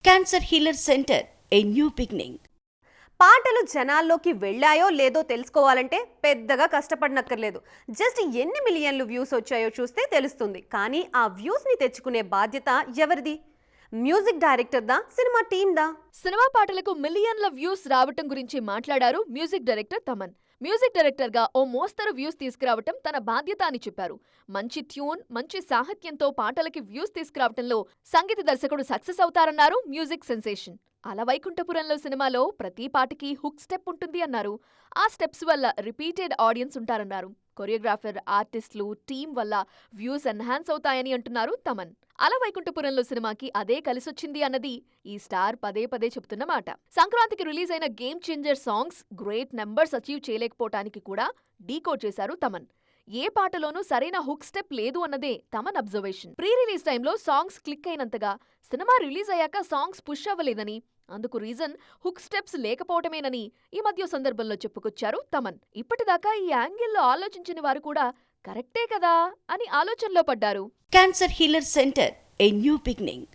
Cancer healer centre, a new beginning. పాటలు జనాల్లోకి వెళ్ళాయో లేదో తెలుసుకోవాలంటే పెద్దగా కష్టపడనక్కర్లేదు. జస్ట్ ఎన్ని మిలియన్లు వ్యూస్ వచ్చాయో చూస్తే తెలుస్తుంది. కానీ ఆ వ్యూస్ని తెచ్చుకునే బాధ్యత ఎవరిది? మ్యూజిక్ డైరెక్టర్దా, సినిమా టీమ్దా? సినిమా పాటలకు మిలియన్ల వ్యూస్ రావటం గురించి మాట్లాడారు మ్యూజిక్ డైరెక్టర్ తమన్. మ్యూజిక్ డైరెక్టర్గా ఓ మోస్తరు వ్యూస్ తీసుకురావటం తన బాధ్యత అని చెప్పారు. మంచి ట్యూన్, మంచి సాహిత్యంతో పాటలకి వ్యూస్ తీసుకురావటంలో సంగీత దర్శకుడు సక్సెస్ అవుతారన్నారు మ్యూజిక్ సెన్సేషన్. అలవైకుంఠపురంలో సినిమాలో ప్రతి పాటకి హుక్ స్టెప్ ఉంటుంది అన్నారు. ఆ స్టెప్స్ వల్ల రిపీటెడ్ ఆడియన్స్ ఉంటారన్నారు. కొరియోగ్రాఫర్, ఆర్టిస్టులు, టీం వల్ల వ్యూస్ ఎన్హాన్స్ అవుతాయని అంటున్నారు తమన్. అలవైకుంఠపురంలో సినిమాకి అదే కలిసొచ్చింది అన్నది ఈ స్టార్ పదే పదే చెప్తున్న మాట. సంక్రాంతికి రిలీజ్ అయిన Game Changer songs great numbers achieve చేయలేకపోవటానికి కూడా డీకోడ్ చేశారు తమన్. ఏ పాటలోనూ సరైన హుక్ స్టెప్ లేదు అన్నదే తమన్ అబ్జర్వేషన్. ప్రీ రిలీజ్ టైంలో సాంగ్స్ క్లిక్ అయినంతగా సినిమా రిలీజ్ అయ్యాక సాంగ్స్ పుష్ అవ్వలేదని, అందుకు రీజన్ హుక్ స్టెప్స్ లేకపోవటమేనని ఈ మధ్య సందర్భంలో చెప్పుకొచ్చారు తమన్. ఇప్పటిదాకా ఈ యాంగిల్లో ఆలోచించని వారు కూడా కరెక్టే కదా అని ఆలోచనలో పడ్డారు. Cancer healer centre, a new beginning.